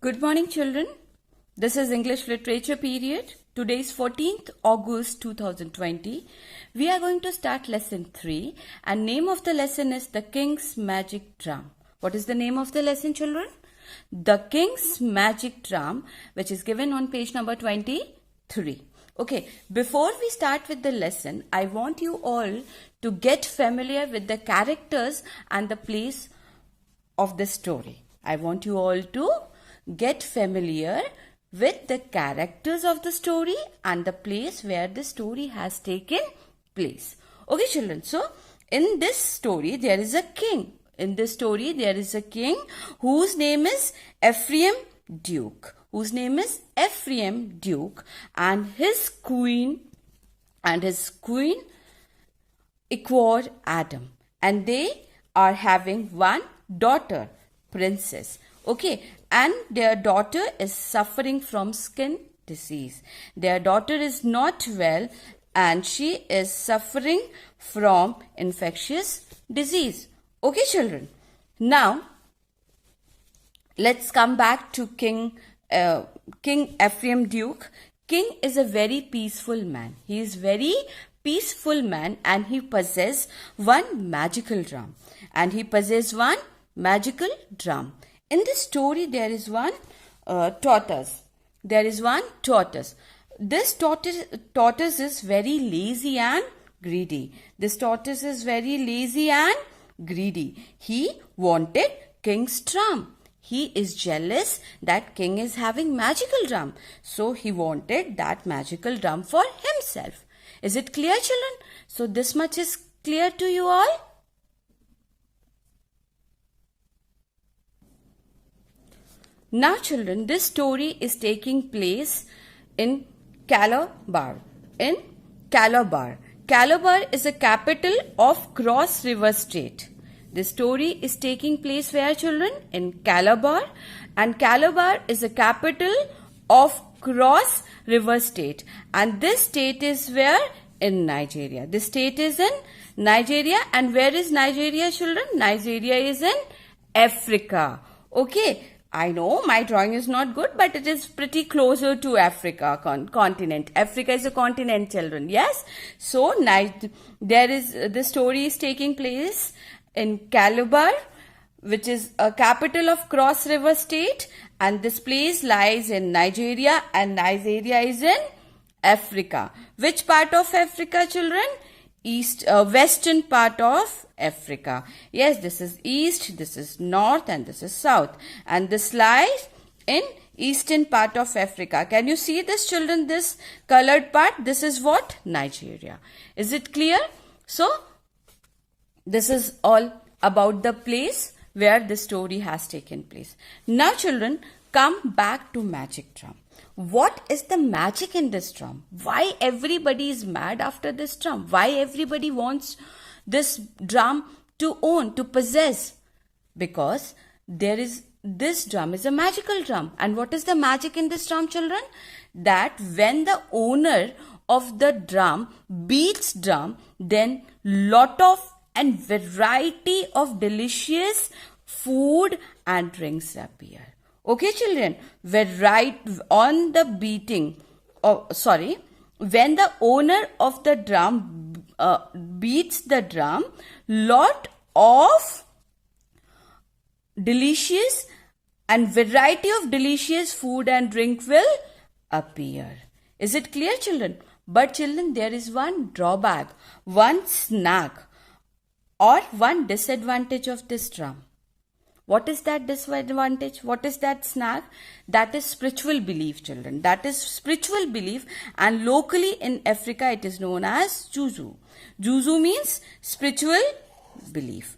Good morning, children. This is English Literature period. Today is 14th August 2020. We are going to start lesson 3 and name of the lesson is The King's Magic Drum. What is the name of the lesson, children? The King's Magic Drum, which is given on page number 23. Okay, before we start with the lesson, I want you all to get familiar with the characters and the place of the story. I want you all to get familiar with the characters of the story and the place where the story has taken place. Okay, children. So, in this story, there is a king. In this story, there is a king whose name is Ephraim Duke. Whose name is Ephraim Duke, and his queen Iquor Adam, and they are having one daughter, princess. Okay, and their daughter is suffering from skin disease. Their daughter is not well and she is suffering from infectious disease. Okay, children. Now, let's come back to King Ephraim Duke. King is a very peaceful man. He is very peaceful man and he possesses one magical drum. In this story, there is one tortoise. This tortoise is very lazy and greedy. He wanted king's drum. He is jealous that king is having magical drum. So he wanted that magical drum for himself. Is it clear, children? So this much is clear to you all? Now, children, this story is taking place in Calabar. Calabar is the capital of Cross River State. This story is taking place where, children? In Calabar. And Calabar is the capital of Cross River State. And this state is where? In Nigeria. This state is in Nigeria. And where is Nigeria, children? Nigeria is in Africa. Okay. I know my drawing is not good, but it is pretty closer to Africa continent. Africa is a continent, children. Yes. So the story is taking place in Calabar, which is a capital of Cross River State, and this place lies in Nigeria, and Nigeria is in Africa. Which part of Africa, children? Western part of Africa. Yes, this is east, this is north, and this is south. And this lies in eastern part of Africa. Can you see this, children? This colored part, this is what? Nigeria. Is it clear? So, this is all about the place where the story has taken place. Now, children, come back to magic drum. What is the magic in this drum? Why everybody is mad after this drum? Why everybody wants this drum to own, to possess? Because this drum is a magical drum. And what is the magic in this drum, children? That when the owner of the drum beats drum, then lot of and variety of delicious food and drinks appear. Okay, children, when the owner of the drum beats the drum, lot of delicious and variety of delicious food and drink will appear. Is it clear, children? But, children, there is one drawback, one snag, or one disadvantage of this drum. What is that disadvantage? What is that snag? That is spiritual belief, children. That is spiritual belief, and locally in Africa it is known as Juju. Juju means spiritual belief.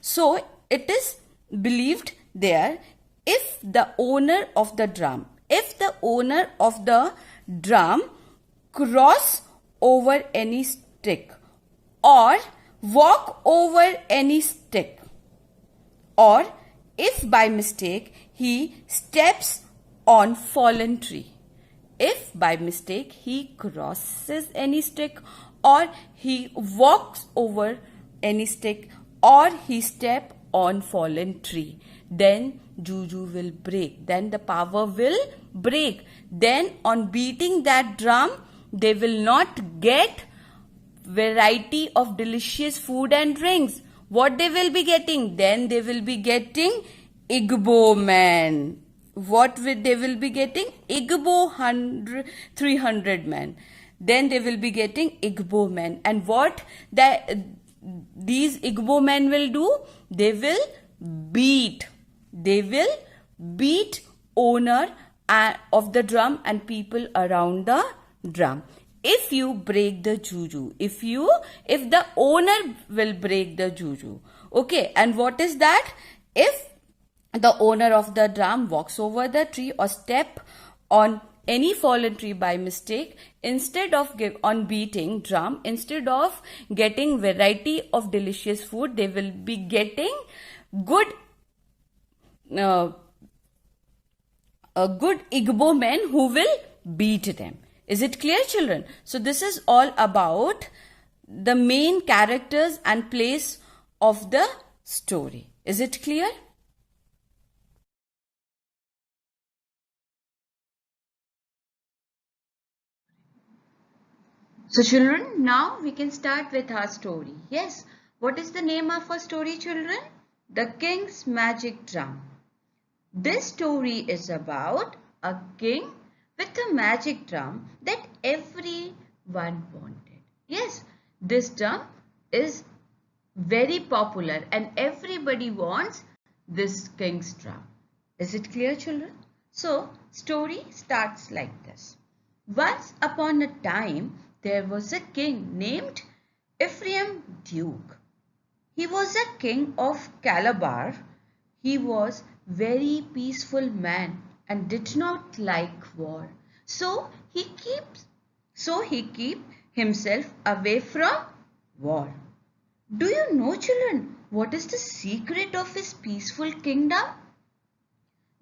So it is believed there, if the owner of the drum cross over any stick or walk over any stick, or if by mistake he steps on fallen tree. If by mistake he crosses any stick, or he walks over any stick, or he step on fallen tree, then juju will break. Then the power will break. Then on beating that drum, they will not get variety of delicious food and drinks. What they will be getting? Then they will be getting Igbo men. What they will be getting? Igbo 300 men. Then they will be getting Igbo men. And what these Igbo men will do? They will beat. They will beat owner of the drum and people around the drum. If you break the juju, if the owner will break the juju, okay, and what is that? If the owner of the drum walks over the tree or step on any fallen tree by mistake, instead of on beating drum, instead of getting variety of delicious food, they will be getting a good Igbo men who will beat them. Is it clear, children? So this is all about the main characters and place of the story. Is it clear? So children, now we can start with our story. Yes, what is the name of our story, children? The King's Magic Drum. This story is about a king with a magic drum that everyone wanted. Yes, this drum is very popular and everybody wants this king's drum. Is it clear, children? So, story starts like this. Once upon a time, there was a king named Ephraim Duke. He was a king of Calabar. He was very peaceful man and did not like war. So he keep himself away from war. Do you know, children, what is the secret of his peaceful kingdom?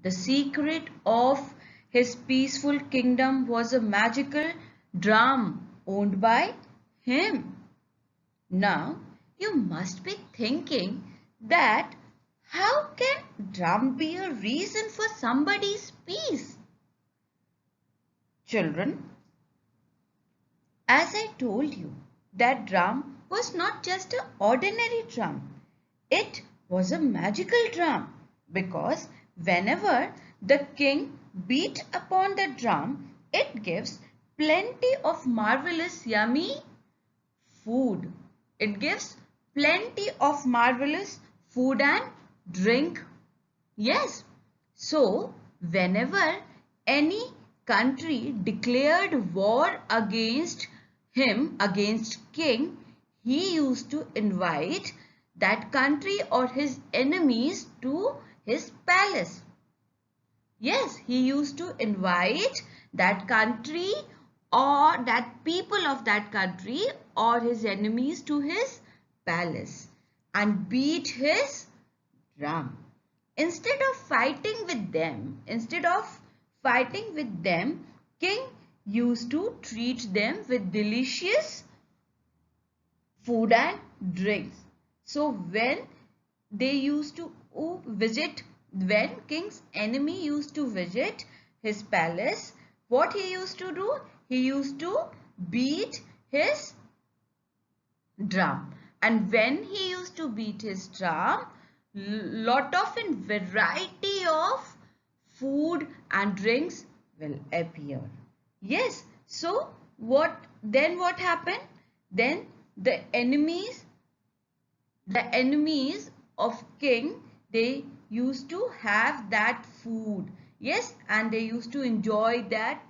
The secret of his peaceful kingdom was a magical drum owned by him. Now, you must be thinking that how can drum be a reason for somebody's peace? Children, as I told you, that drum was not just an ordinary drum. It was a magical drum because whenever the king beat upon the drum, it gives plenty of marvelous yummy food. It gives plenty of marvelous food and drink. Yes. So, whenever any country declared war against him, against king, he used to invite that country or his enemies to his palace. Yes, he used to invite that country or that people of that country or his enemies to his palace and beat his drum. Instead of fighting with them, king used to treat them with delicious food and drinks. So when king's enemy used to visit his palace, what he used to do? He used to beat his drum. And when he used to beat his drum, lot of variety of food and drinks will appear. Yes. So what happened? Then the enemies of king, they used to have that food. Yes, and they used to enjoy that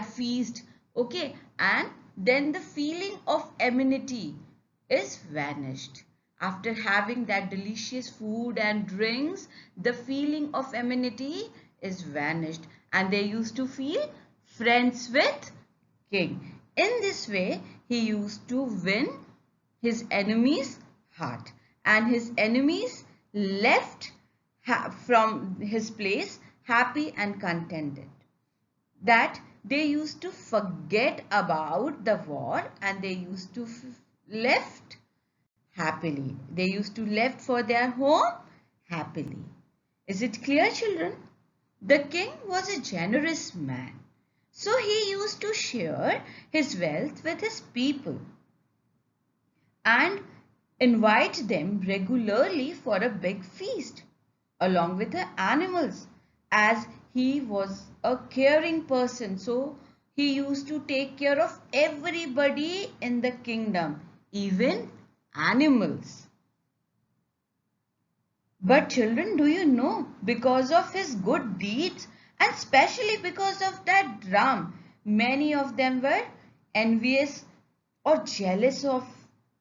feast. Okay, and then the feeling of enmity is vanished. After having that delicious food and drinks, the feeling of enmity is vanished and they used to feel friends with king. In this way, he used to win his enemy's heart and his enemies left from his place happy and contented. That they used to forget about the war and they used to left happily. They used to left for their home happily. Is it clear, children? The king was a generous man, so he used to share his wealth with his people and invite them regularly for a big feast along with the animals, as he was a caring person, so he used to take care of everybody in the kingdom, even animals. But children, do you know, because of his good deeds and especially because of that drum, many of them were envious or jealous of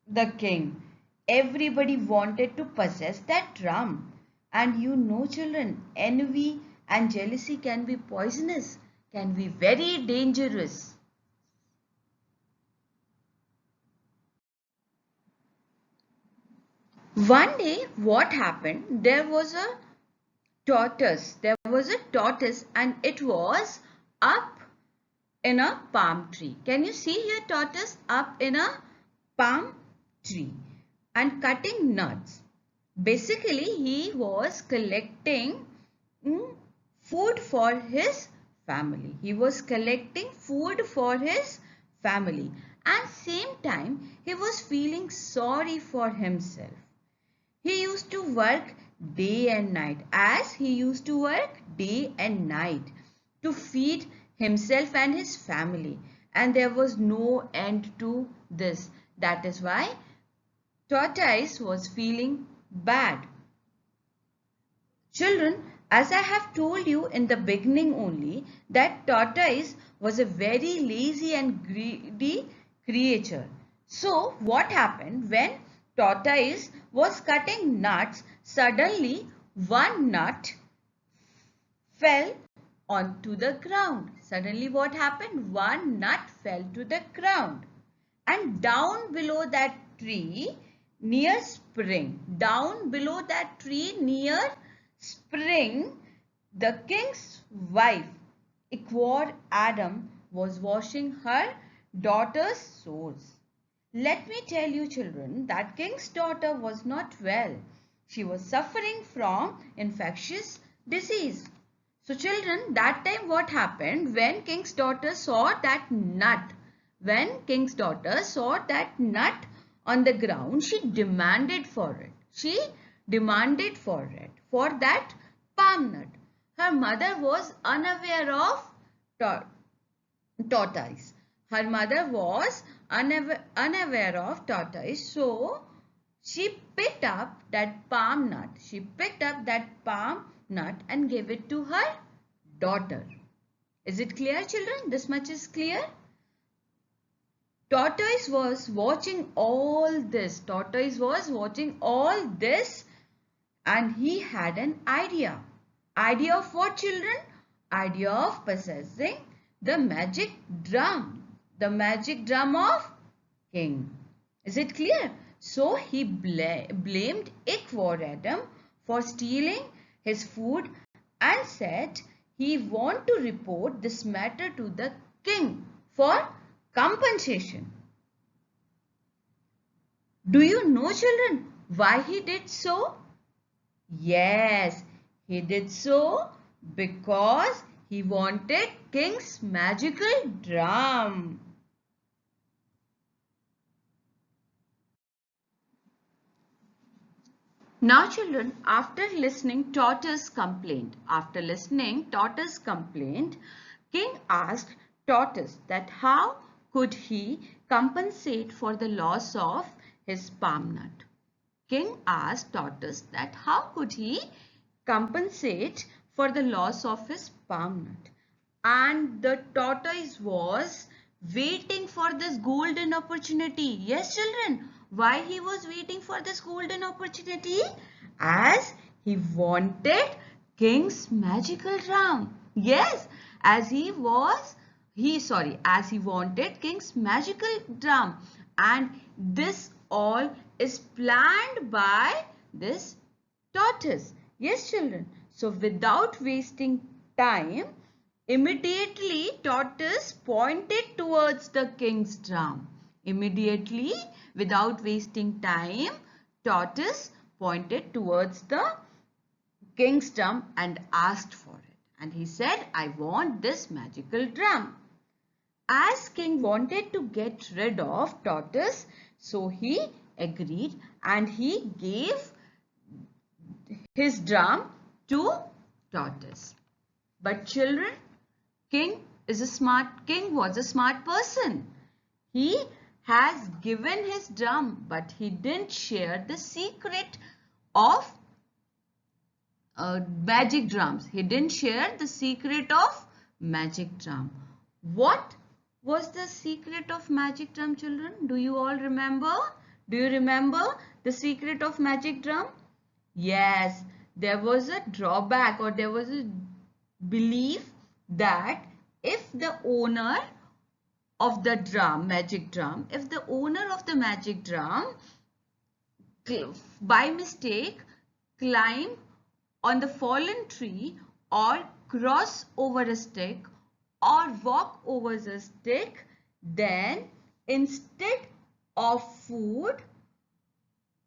the king. Everybody wanted to possess that drum. And you know, children, envy and jealousy can be poisonous, can be very dangerous. One day, what happened? There was a tortoise. There was a tortoise and it was up in a palm tree. Can you see here tortoise up in a palm tree and cutting nuts? Basically, he was collecting food for his family. He was collecting food for his family and same time he was feeling sorry for himself. He used to work day and night, as he used to work day and night to feed himself and his family, and there was no end to this. That is why Tortoise was feeling bad. Children, as I have told you in the beginning only, that Tortoise was a very lazy and greedy creature. So what happened when Tortoise was cutting nuts, suddenly one nut fell onto the ground. Suddenly what happened? One nut fell to the ground. And down below that tree near spring, down below that tree near spring, the king's wife, Iquor Adam, was washing her daughter's sores. Let me tell you, children, that king's daughter was not well. She was suffering from infectious disease. So children, that time what happened when king's daughter saw that nut? When king's daughter saw that nut on the ground, she demanded for it. She demanded for it, for that palm nut. Her mother was unaware of tortoise. Her mother was unaware of tortoise. So she picked up that palm nut. She picked up that palm nut and gave it to her daughter. Is it clear, children? This much is clear? Tortoise was watching all this. Tortoise was watching all this and he had an idea. Idea of what, children? Idea of possessing the magic drum. The magic drum of king. Is it clear? So he blamed Iquor Adam for stealing his food and said he want to report this matter to the king for compensation. Do you know, children, why he did so? Yes, he did so because he wanted king's magical drum. Now children, after listening Tortoise complaint, King asked Tortoise that how could he compensate for the loss of his palm nut. King asked Tortoise that how could he compensate for the loss of his palm nut. And the tortoise was waiting for this golden opportunity. Yes, children, why he was waiting for this golden opportunity? As he wanted king's magical drum. Yes, as he wanted king's magical drum. And this all is planned by this tortoise. Yes, children. So without wasting time, immediately tortoise pointed towards the king's drum. Immediately, without wasting time, tortoise pointed towards the king's drum and asked for it. And he said, I want this magical drum. As king wanted to get rid of tortoise, so he agreed and he gave his drum to tortoise. But children, king was a smart person. He has given his drum, but he didn't share the secret of magic drums. He didn't share the secret of magic drum. What was the secret of magic drum, children? Do you all remember? Do you remember the secret of magic drum? Yes, there was a drawback, or there was a belief that if the owner of the drum, magic drum, if the owner of the magic drum by mistake climb on the fallen tree or cross over a stick or walk over the stick, then instead of food,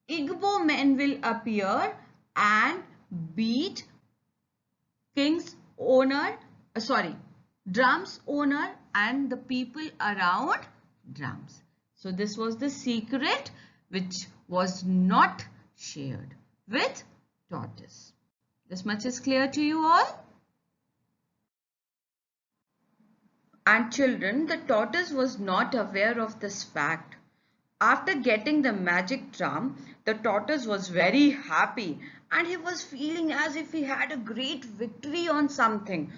Igbo men will appear and beat drums owner and the people around drums. So this was the secret which was not shared with tortoise. This much is clear to you all? And children, the tortoise was not aware of this fact. After getting the magic drum, the tortoise was very happy and he was feeling as if he had a great victory on something.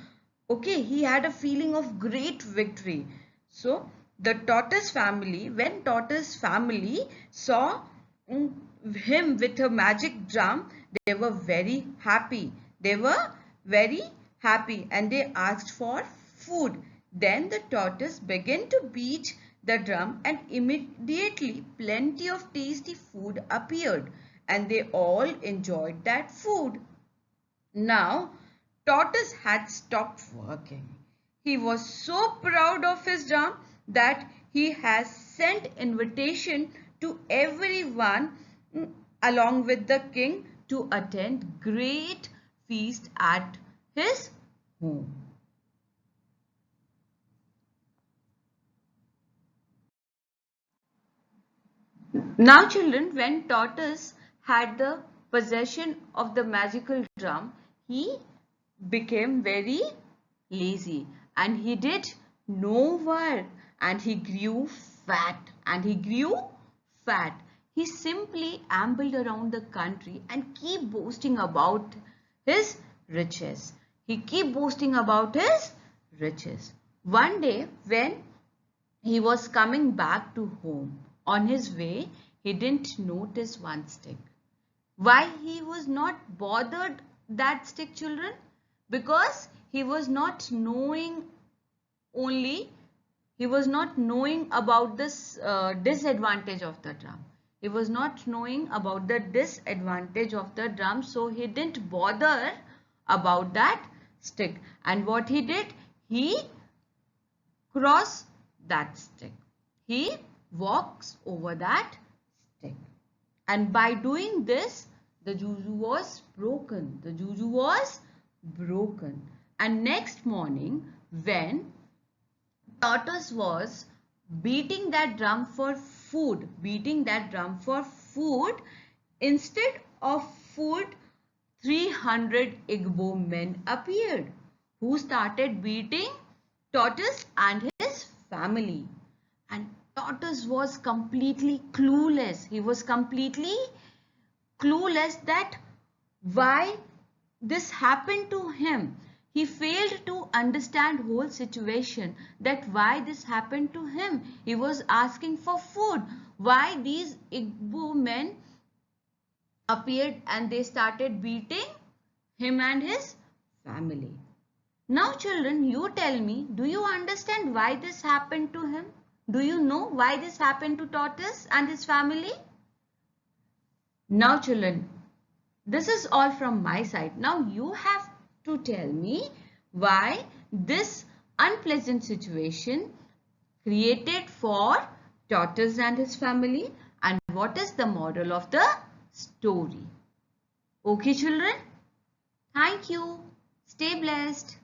Okay, he had a feeling of great victory. So, the tortoise family, when tortoise family saw him with a magic drum, they were very happy. They were very happy and they asked for food. Then the tortoise began to beat the drum and immediately plenty of tasty food appeared and they all enjoyed that food. Now, tortoise had stopped working. He was so proud of his drum that he has sent invitation to everyone along with the king to attend great feast at his home. Now children, when tortoise had the possession of the magical drum, he became very lazy and he did no work and he grew fat He simply ambled around the country and keep boasting about his riches. One day when he was coming back to home, on his way, he didn't notice one stick. Why he was not bothered that stick, children? Because he was not knowing about this disadvantage of the drum. He was not knowing about the disadvantage of the drum, so he didn't bother about that stick. And what he did, he crossed that stick. He walks over that stick. And by doing this, the juju was broken. And next morning, when tortoise was beating that drum for food, instead of food, 300 Igbo men appeared who started beating tortoise and his family. And tortoise was completely clueless. He was completely clueless that why this happened to him. He failed to understand whole situation, that why this happened to him. He was asking for food. Why these Igbo men appeared and they started beating him and his family. Now children, you tell me, do you understand why this happened to him? Do you know why this happened to tortoise and his family? Now children, this is all from my side. Now you have to tell me why this unpleasant situation created for tortoise and his family and what is the moral of the story. Okay children? Thank you. Stay blessed.